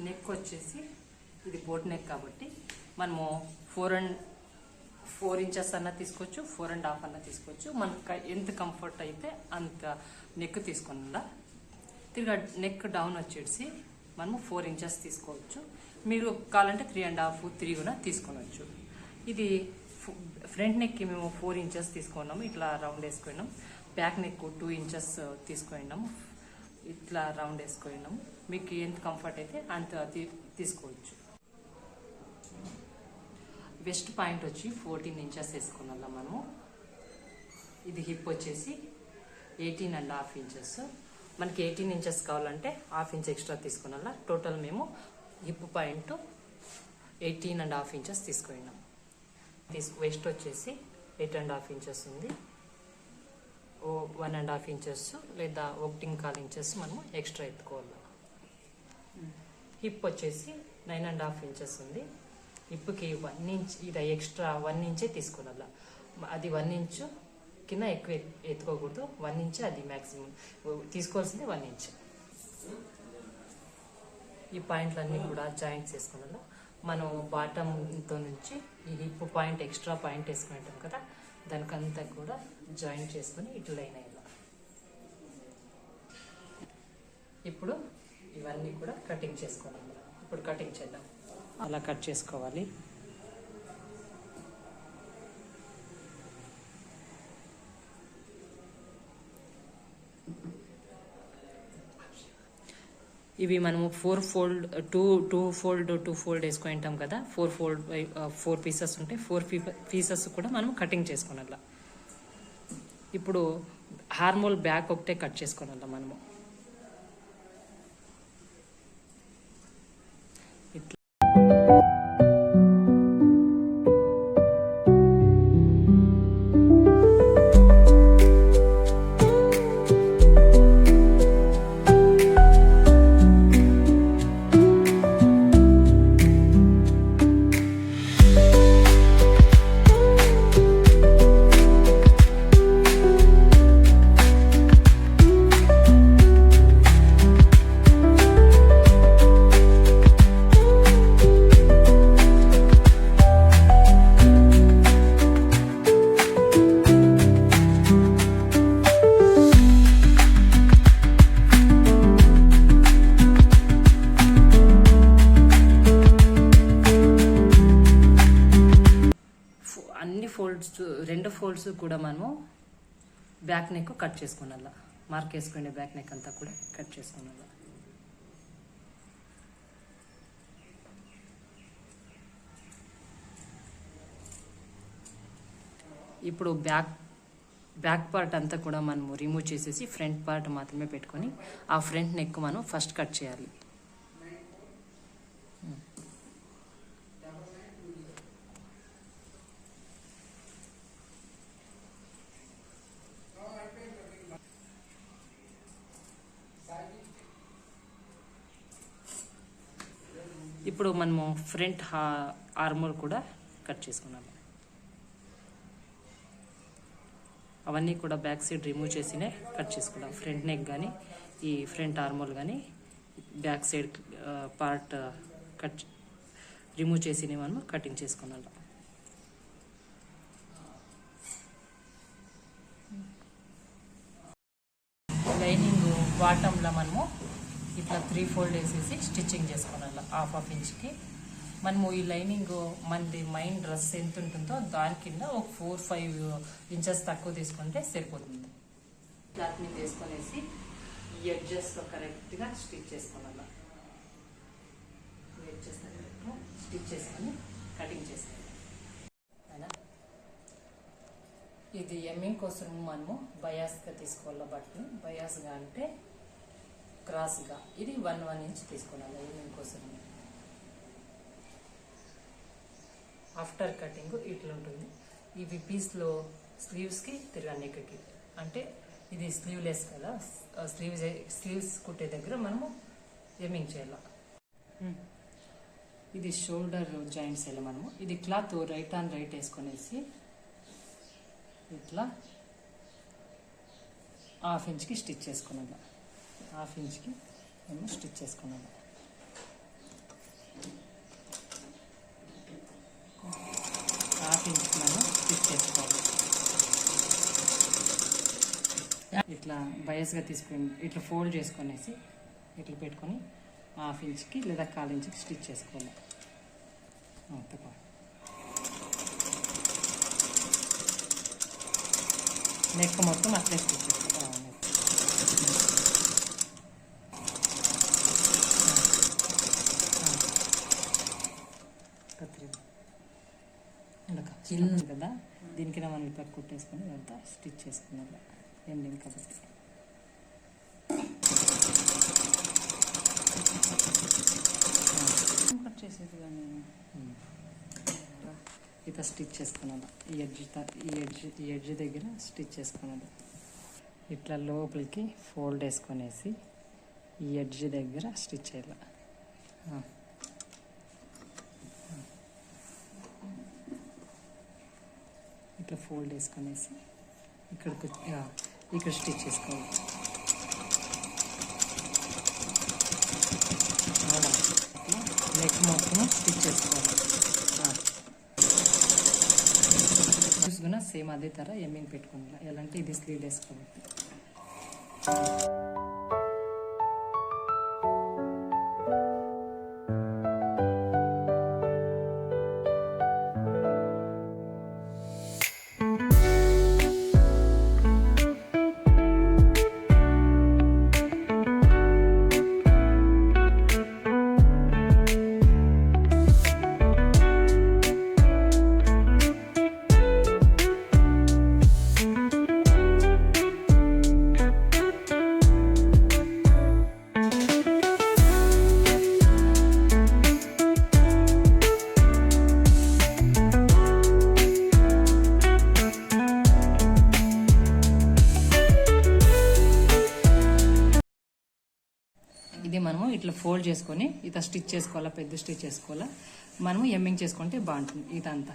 Neck వచ్చేసి ఇది boat neck కాబట్టి మనము 4 ఇంచెస్ అన్న తీసుకోవచ్చు, 4.5 అన్న తీసుకోవచ్చు. మనకు ఎంత కంఫర్ట్ అయితే అంత నెక్ తీసుకున్నా. తిరిగా నెక్ డౌన్ వచ్చేసి మనము 4 ఇంచెస్ తీసుకోవచ్చు. మీరు కావాలంటే 3.5, 3 కూడా తీసుకోవచ్చు. ఇది ఫ్రంట్ నెక్కి మేము 4 ఇంచెస్ తీసుకున్నాము, ఇట్లా రౌండ్ వేసుకున్నాం. బ్యాక్ నెక్ 2 ఇంచెస్ తీసుకున్నాము, ఇట్లా రౌండ్ వేసుకున్నాము. మీకు ఎంత కంఫర్ట్ అయితే అంత తీసుకోవచ్చు. వెస్ట్ పాయింట్ వచ్చి 14 ఇంచెస్ వేసుకున్నాం మనము. ఇది హిప్ వచ్చేసి 18.5 ఇంచెస్. మనకి 18 ఇంచెస్ కావాలంటే 1/2 ఇంచ్ ఎక్స్ట్రా తీసుకున్నా. టోటల్ మేము హిప్ పాయింట్ 18.5 ఇంచెస్ తీసుకున్నాం. వెస్ట్ వచ్చేసి 8.5 ఇంచెస్ ఉంది. 1.5 ఇంచెస్ లేదా 1.25 ఇంచెస్ మనము ఎక్స్ట్రా ఎత్తుకోవాలి. హిప్ వచ్చేసి 9.5 ఇంచెస్ ఉంది. హిప్కి 1 ఇంచ్ ఇది ఎక్స్ట్రా 1 ఇంచే తీసుకోవాలి. అది 1 ఇంచు కింద ఎక్కువ ఎత్తుకోకూడదు. 1 ఇంచ్ అది మ్యాక్సిమం తీసుకోవాల్సింది 1 ఇంచ్. ఈ పాయింట్లన్నీ కూడా జాయింట్స్ వేసుకోవాలి. మనం బాటంతో నుంచి ఈ హిప్ పాయింట్ ఎక్స్ట్రా పాయింట్ వేసుకుంటాం కదా, దానికంతా కూడా జాయింట్ చేసుకుని ఇటు లైన్ అయ్యాలి. ఇప్పుడు ఇవన్నీ కూడా కటింగ్ చేసుకోవాలి. ఇప్పుడు కటింగ్ చేద్దాం. అలా కట్ చేసుకోవాలి. ఇవి మనము 4 ఫోల్డ్ 2 ఫోల్డ్ వేసుకుంటాం కదా. 4 పీసెస్ ఉంటాయి. 4 పీసెస్ కూడా మనం కటింగ్ చేసుకోవాలి. ఇప్పుడు హార్మోల్ బ్యాక్ ఒకటే కట్ చేసుకోవాలి మనము. రెండు ఫోల్డ్స్ కూడా మనము బ్యాక్ నెక్ కట్ చేసుకున్నాం. మార్క్ వేసుకునే బ్యాక్ నెక్ అంతా కూడా కట్ చేసుకున్నాం. ఇప్పుడు బ్యాక్ పార్ట్ అంతా కూడా మనము రిమూవ్ చేసేసి ఫ్రంట్ పార్ట్ మాత్రమే పెట్టుకొని ఆ ఫ్రంట్ నెక్ మనం ఫస్ట్ కట్ చేయాలి. ఇప్పుడు మనము ఫ్రంట్ ఆర్మోల్ కూడా కట్ చేసుకున్నాము. అవన్నీ కూడా బ్యాక్ సైడ్ రిమూవ్ చేసినే కట్ చేసుకున్నాం. ఫ్రంట్ నెక్ కానీ ఈ ఫ్రంట్ ఆర్మోల్ కానీ back side part cut remove చేసినే మనము కటింగ్ చేసుకున్నాం. లైనింగ్ బాటంలో మనము ఇట్లా 3 ఫోల్డ్ వేసేసి స్టిచ్చింగ్ చేసుకోవాలి. 1/2 ఇంచ్కి మనము ఈ లైనింగ్ మనది మైన్ డ్రెస్ ఎంత ఉంటుందో దాని కింద ఒక 4-5 ఇంచెస్ తక్కువ తీసుకుంటే సరిపోతుంది. క్లాత్ మీద వేసుకొనేసి ఈ ఎడ్జెస్లో కరెక్ట్గా స్టిచ్ చేసుకోవాలి. ఎడ్జెస్ స్టిచ్ చేసుకొని కటింగ్ చేసుకోవాలి. ఇది ఎమ్మింగ్ కోసం మనము బయాస్గా తీసుకోవాలి. బట్టను బయాస్గా అంటే క్రాస్గా ఇది 1 ఇంచ్ తీసుకోవాలి ఎమ్మింగ్ కోసం. ఆఫ్టర్ కటింగ్ ఇట్లా ఉంటుంది. ఇవి పీస్లో స్లీవ్స్కి తిరగా నెక్కి అంటే ఇది స్లీవ్లెస్ కదా, స్లీవ్స్ కుట్టే దగ్గర మనము ఎమ్మింగ్ చేయాలి. ఇది షోల్డర్ జాయింట్స్ వెళ్ళి మనము ఇది క్లాత్ రైట్ ఆన్ రైట్ వేసుకొనేసి ఇట్లా 1/2 ఇంచ్కి స్టిచ్ చేసుకున్నాను. 1/2 ఇంచ్కి మేము స్టిచ్ చేసుకున్నాము. ఇట్లా బయస్గా తీసుకొని ఇట్లా ఫోల్డ్ చేసుకొనేసి ఇట్లా పెట్టుకొని 1/2 ఇంచ్కి లేదా 1/4 ఇంచ్కి స్టిచ్ చేసుకోవాలి. తక్కువ నెక్ మొత్తం అట్లే స్టిచ్ చేసుకోవాలి. చిన్న కదా, దీనికి మనం ఇట్లా కుట్టేసుకొని ఇదంతా స్టిచ్ చేసుకున్నాం ఎండింగ్ కాబట్టి. కట్ చేసేది కానీ ఇట్లా స్టిచ్ చేసుకున్నాను. ఈ ఎడ్జ్ దగ్గర స్టిచ్ చేసుకున్నాను. ఇట్లా లోపలికి ఫోల్డ్ వేసుకొనేసి ఈ ఎడ్జ్ దగ్గర స్టిచ్ చేయాలి. ఇట్లా ఫోల్డ్ వేసుకొనేసి ఇక్కడ స్టిచ్ చేసుకోవాలి. నెక్ మొత్తం స్టిచ్ చేసుకోవాలి. కూడా సేమ్ అదే తర ఎమ్మింగ్ పెట్టుకోవాలి. ఎలా అంటే ఇది స్లీవ్ వేసుకోవాలి. ఇది మనము ఇట్లా ఫోల్డ్ చేసుకొని ఇట్లా స్టిచ్ చేసుకోవాలా, పెద్ద స్టిచ్ చేసుకోవాలా. మనము ఎమ్మింగ్ చేసుకుంటే బాగుంటుంది. ఇదంతా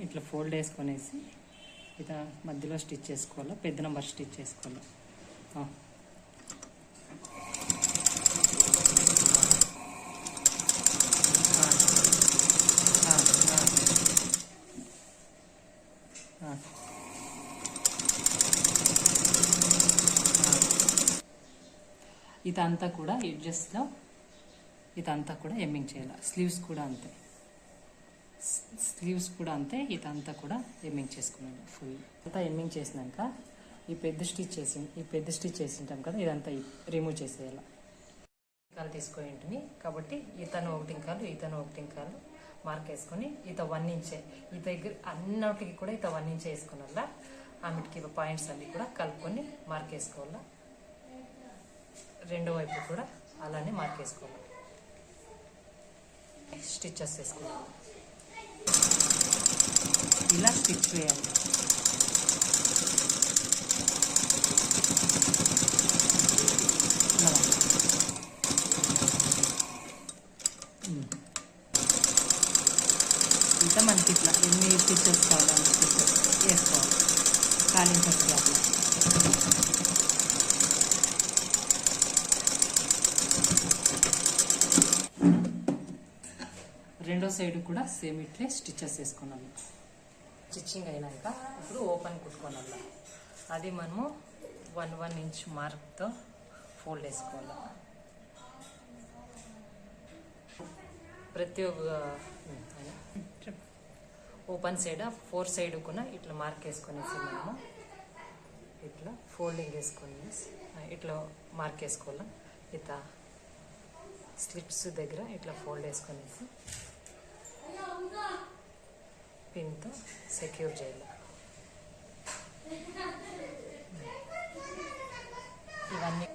ఇట్లా ఫోల్డ్ వేసుకొనేసి ఇట్లా మధ్యలో స్టిచ్ చేసుకోవాలి. పెద్ద నెంబర్ స్టిచ్ చేసుకోవాలి. ఇదంతా కూడా ఎడ్జెస్లో ఇదంతా కూడా ఎమ్మింగ్ చేయాలి. స్లీవ్స్ కూడా అంతే. ఇదంతా కూడా ఎమ్మింగ్ చేసుకున్నాను. ఫుల్ అంతా ఎమ్మింగ్ చేసినాక ఈ పెద్ద స్టిచ్ చేసింటాం కదా, ఇదంతా రిమూవ్ చేసేయాలి. కాలు తీసుకొని ఉంటుంది కాబట్టి ఇతను ఒకటి కాలు మార్క్ వేసుకొని 1 ఇంచే ఈ దగ్గర అన్నిటికి కూడా 1 ఇంచే వేసుకున్నా. ఆమెకి పాయింట్స్ అన్ని కూడా కలుపుకొని మార్క్ వేసుకోవాలా. రెండో వైపు కూడా అలానే మార్క్ వేసుకోవాలి. స్టిచెస్ వేసుకోవాలి. ఇలా స్టిచ్ వేయాలి. ఇంకా మనకి ఇట్లా ఎన్ని స్టిచెస్ కావాలని వేసుకోవాలి. కాలించెస్ అట్లా రెండో సైడ్ కూడా సేమ్ ఇట్లే స్టిచెస్ వేసుకున్నాము. స్టిచ్చింగ్ అయినాక ఇప్పుడు ఓపెన్ కుట్టుకోవాలి. అది మనము 1 ఇంచ్ మార్క్తో ఫోల్డ్ వేసుకోవాలి. ప్రతి ఒక్క ఓపెన్ సైడ్ 4 సైడ్ కూడా ఇట్లా మార్క్ వేసుకునేసి మనము ఇట్లా ఫోల్డింగ్ వేసుకొని ఇట్లా మార్క్ వేసుకోవాలి. ఇట్లా స్లిప్స్ దగ్గర ఇట్లా ఫోల్డ్ వేసుకునేసి పిన్తో సెక్యూర్ చేయాలి. ఇవన్నీ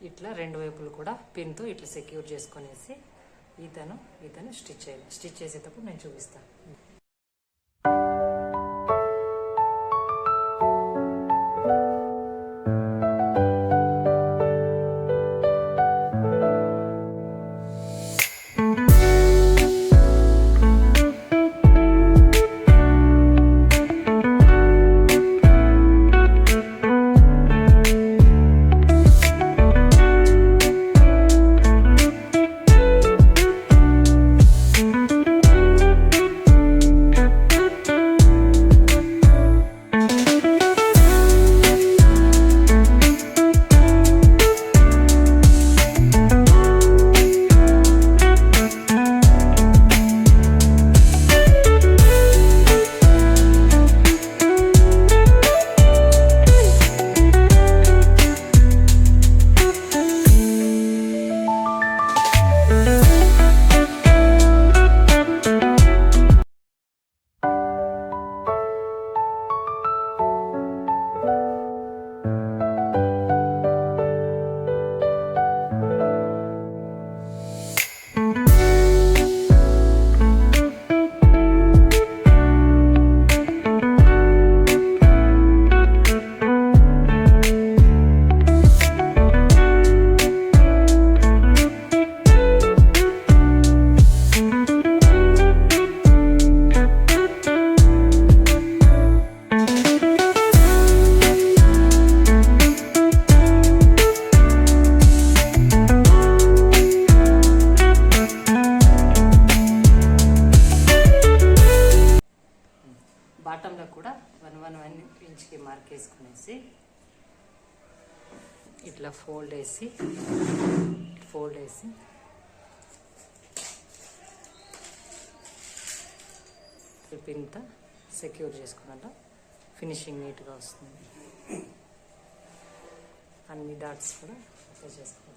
ఇట్లా రెండు వైపులు కూడా పిన్తో ఇట్లా సెక్యూర్ చేసుకునేసి ఈతను స్టిచ్ చేయాలి. స్టిచ్ చేసేటప్పుడు నేను చూపిస్తాను. బాటంలో కూడా 1 ఇంచ్కి మార్క్ వేసుకునేసి ఇట్లా ఫోల్డ్ వేసి పిన్తో సెక్యూర్ చేసుకున్నట్టు ఫినిషింగ్ నీట్గా వస్తుంది. అన్ని డాట్స్ కూడా అప్లై చేసుకోవాలి.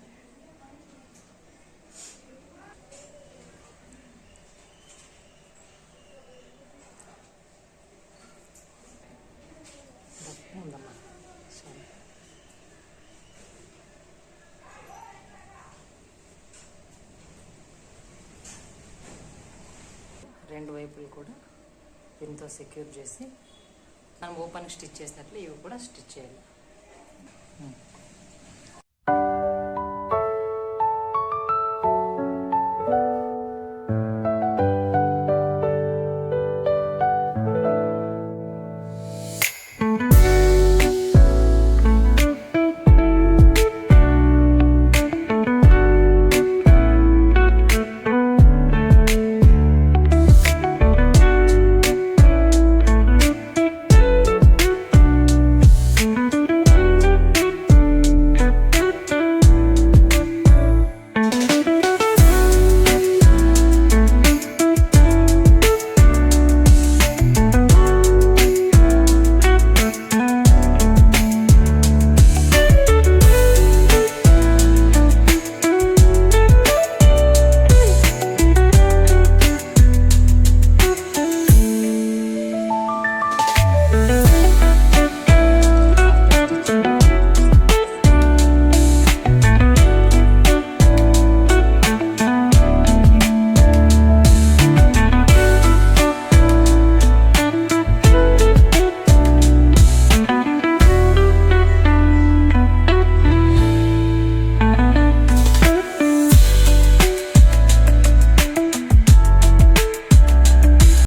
ఉందమ్మా సరే. రెండు వైపులు కూడా పిన్తో సెక్యూర్ చేసి మనం ఓపెన్ స్టిచ్ చేసినట్లు ఇవి కూడా స్టిచ్ చేయాలి.